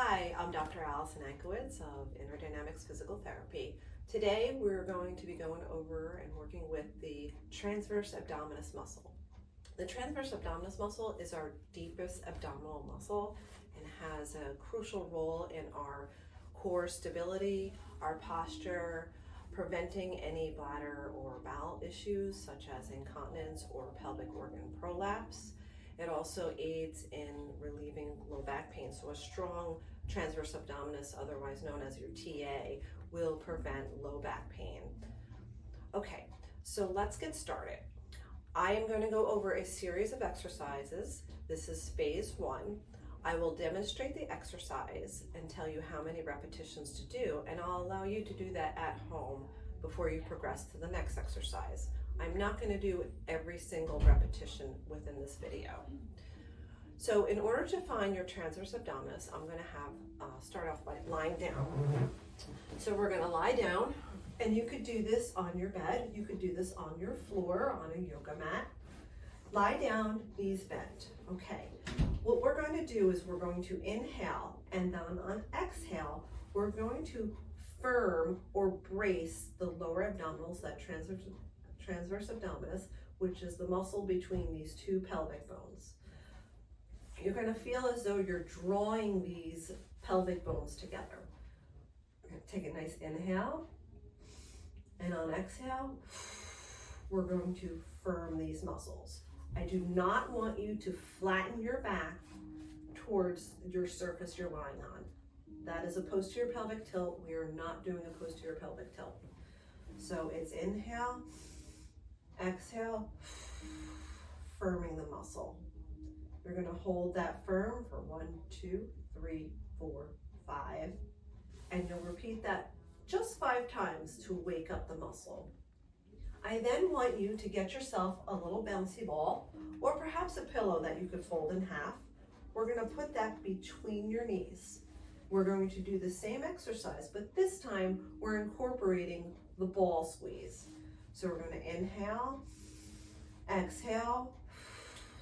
Hi, I'm Dr. Alison of Interdynamics Physical Therapy. Today we're going to be going over and working with the transverse abdominis muscle. The transverse abdominis muscle is our deepest abdominal muscle and has a crucial role in our core stability, our posture, preventing any bladder or bowel issues such as incontinence or pelvic organ prolapse. It also aids in relieving low back pain. So a strong transverse abdominis, otherwise known as your TA, will prevent low back pain. Okay, so let's get started. I am going to go over a series of exercises. This is phase 1. I will demonstrate the exercise and tell you how many repetitions to do, and I'll allow you to do that at home before you progress to the next exercise. I'm not going to do every single repetition within this video. So in order to find your transverse abdominis, I'm going to start off by lying down. So we're going to lie down, and you could do this on your bed. You could do this on your floor, on a yoga mat. Lie down, knees bent. Okay. What we're going to do is we're going to inhale, and then on exhale, we're going to firm or brace the lower abdominals, that transverse abdominis, which is the muscle between these two pelvic bones. You're going to feel as though you're drawing these pelvic bones together. We're going to take a nice inhale, and on exhale, we're going to firm these muscles. I do not want you to flatten your back towards your surface you're lying on. That is a posterior pelvic tilt. We are not doing a posterior pelvic tilt. So it's inhale, exhale, firming the muscle. You're going to hold that firm for 1, 2, 3, 4, 5, and you'll repeat that just 5 times to wake up the muscle. I then want you to get yourself a little bouncy ball or perhaps a pillow that you could fold in half. We're going to put that between your knees. We're going to do the same exercise, but this time we're incorporating the ball squeeze. So we're going to inhale, exhale,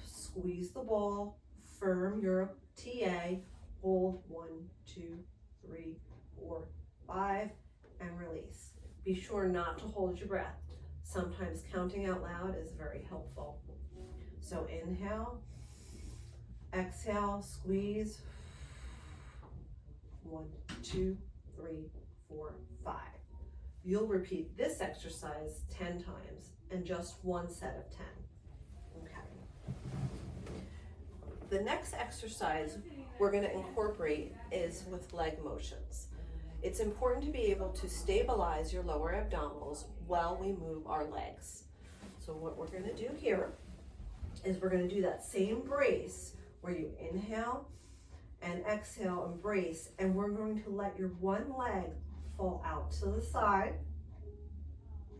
squeeze the ball, firm your TA, hold 1, 2, 3, 4, 5, and release. Be sure not to hold your breath. Sometimes counting out loud is very helpful. So inhale, exhale, squeeze, 1, 2, 3, 4, 5. You'll repeat this exercise 10 times and just one set of 10. Okay. The next exercise we're going to incorporate is with leg motions. It's important to be able to stabilize your lower abdominals while we move our legs. So what we're going to do here is we're going to do that same brace where you inhale and exhale and brace, and we're going to let your one leg fall out to the side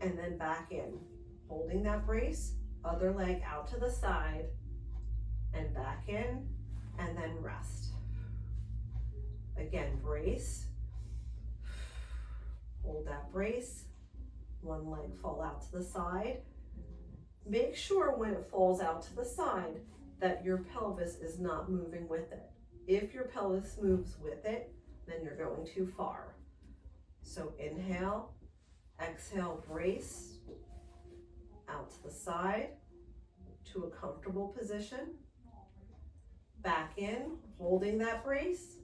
and then back in. Holding that brace, other leg out to the side and back in, and then rest. Again, brace. Hold that brace, one leg fall out to the side. Make sure when it falls out to the side that your pelvis is not moving with it. If your pelvis moves with it, then you're going too far. So inhale, exhale, brace, out to the side to a comfortable position. Back in, holding that brace,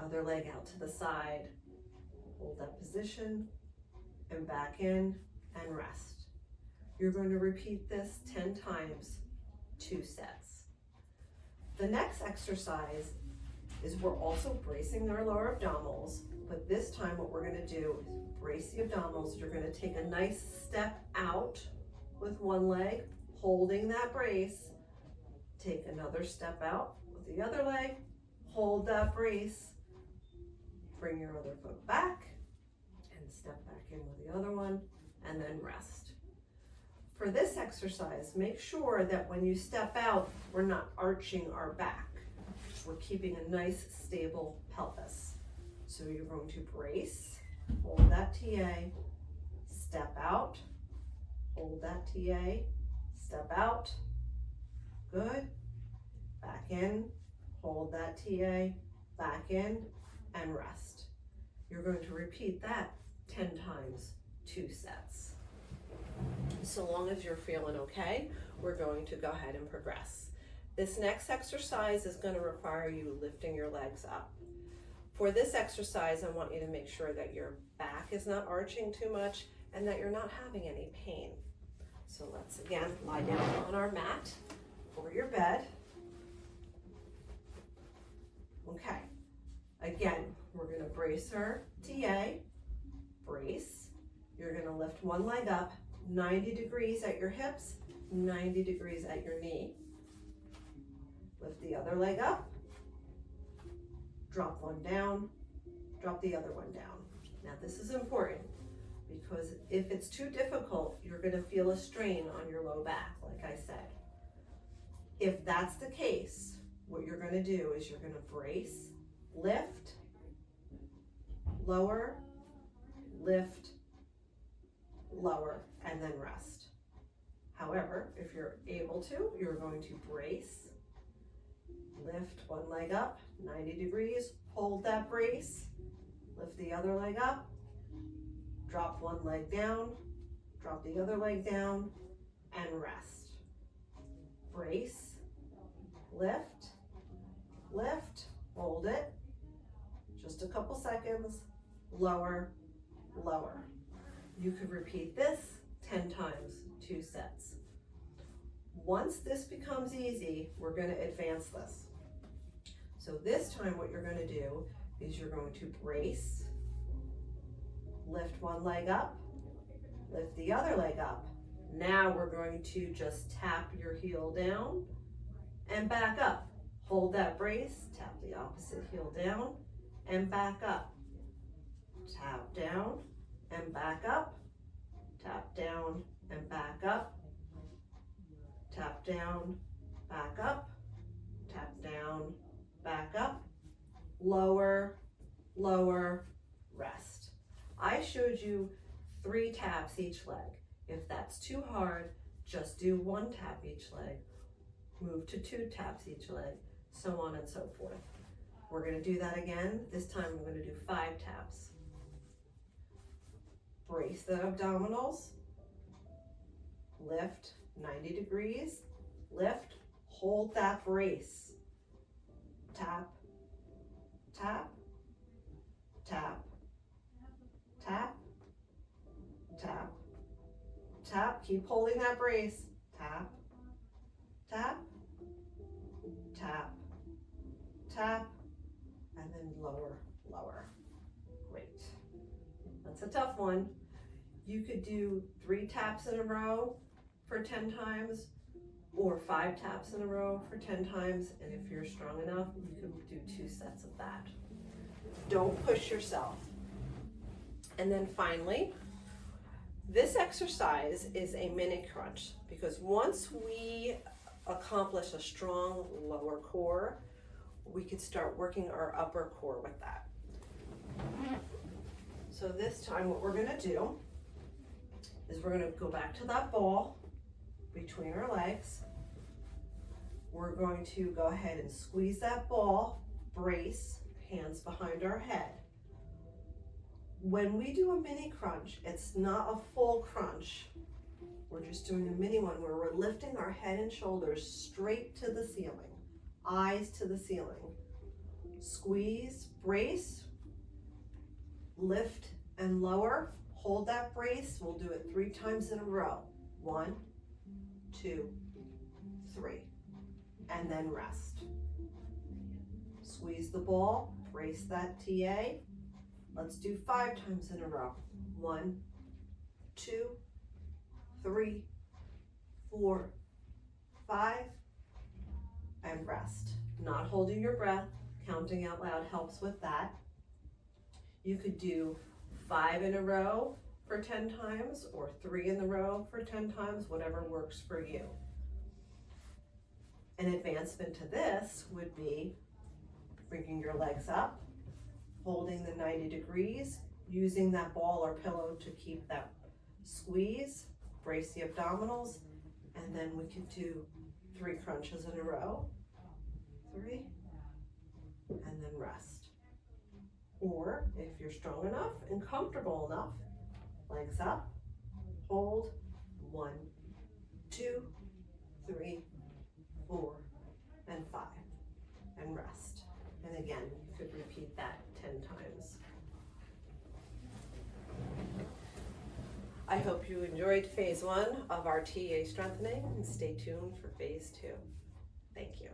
other leg out to the side. Hold that position and back in and rest. You're going to repeat this 10 times, 2 sets. The next exercise is we're also bracing our lower abdominals, but this time what we're going to do is brace the abdominals. You're going to take a nice step out with one leg, holding that brace. Take another step out with the other leg, hold that brace, bring your other foot back, and step back in with the other one, and then rest. For this exercise, make sure that when you step out, we're not arching our back. We're keeping a nice, stable pelvis. So you're going to brace, hold that TA, step out, hold that TA, step out, good, back in, hold that TA, back in, and rest. You're going to repeat that 10 times, 2 sets. So long as you're feeling okay, we're going to go ahead and progress. This next exercise is going to require you lifting your legs up. For this exercise, I want you to make sure that your back is not arching too much and that you're not having any pain. So let's again lie down on our mat or your bed. Okay, again, we're going to brace our TA, brace. You're going to lift one leg up, 90 degrees at your hips, 90 degrees at your knee. Lift the other leg up, drop one down, drop the other one down. Now this is important because if it's too difficult, you're going to feel a strain on your low back, like I said. If that's the case, what you're going to do is you're going to brace, lift, lower, lift, lower, and then rest. However, if you're able to, you're going to brace, lift one leg up, 90 degrees, hold that brace, lift the other leg up, drop one leg down, drop the other leg down, and rest. Brace, lift, lift, hold it, just a couple seconds, lower, lower. You could repeat this 10 times, 2 sets. Once this becomes easy, we're going to advance this. So this time what you're going to do is you're going to brace, lift one leg up, lift the other leg up. Now we're going to just tap your heel down and back up. Hold that brace, tap the opposite heel down and back up. Tap down and back up, tap down and back up, tap down, back up, tap down, back up, lower, lower, rest. I showed you 3 taps each leg. If that's too hard, just do 1 tap each leg, move to 2 taps each leg, so on and so forth. We're going to do that again. This time we're going to do 5 taps. Brace the abdominals, lift 90 degrees, lift, hold that brace, tap, tap, tap, tap, tap, tap, keep holding that brace, tap, tap, tap, tap, and then lower, lower. Great. That's a tough one. You could do 3 taps in a row for 10 times or 5 taps in a row for 10 times. And if you're strong enough, you can do 2 sets of that. Don't push yourself. And then finally, this exercise is a mini crunch because once we accomplish a strong lower core, we could start working our upper core with that. So this time what we're going to do is we're going to go back to that ball between our legs. We're going to go ahead and squeeze that ball, brace, hands behind our head. When we do a mini crunch, it's not a full crunch. We're just doing a mini one where we're lifting our head and shoulders straight to the ceiling, eyes to the ceiling. Squeeze, brace, lift and lower, hold that brace. We'll do it 3 times in a row. 1, 2, 3, and then rest. Squeeze the ball, brace that TA. Let's do 5 times in a row. 1, 2, 3, 4, 5, and rest. Not holding your breath, counting out loud helps with that. You could do 5 in a row for 10 times or 3 in a row for 10 times, whatever works for you. An advancement to this would be bringing your legs up, holding the 90 degrees, using that ball or pillow to keep that squeeze, brace the abdominals, and then we could do 3 crunches in a row. 3, and then rest. Or if you're strong enough and comfortable enough, legs up, hold, 1, 2, 3, 4, and 5, and rest. And again, you could repeat that 10 times. I hope you enjoyed phase 1 of our TA strengthening, and stay tuned for phase 2. Thank you.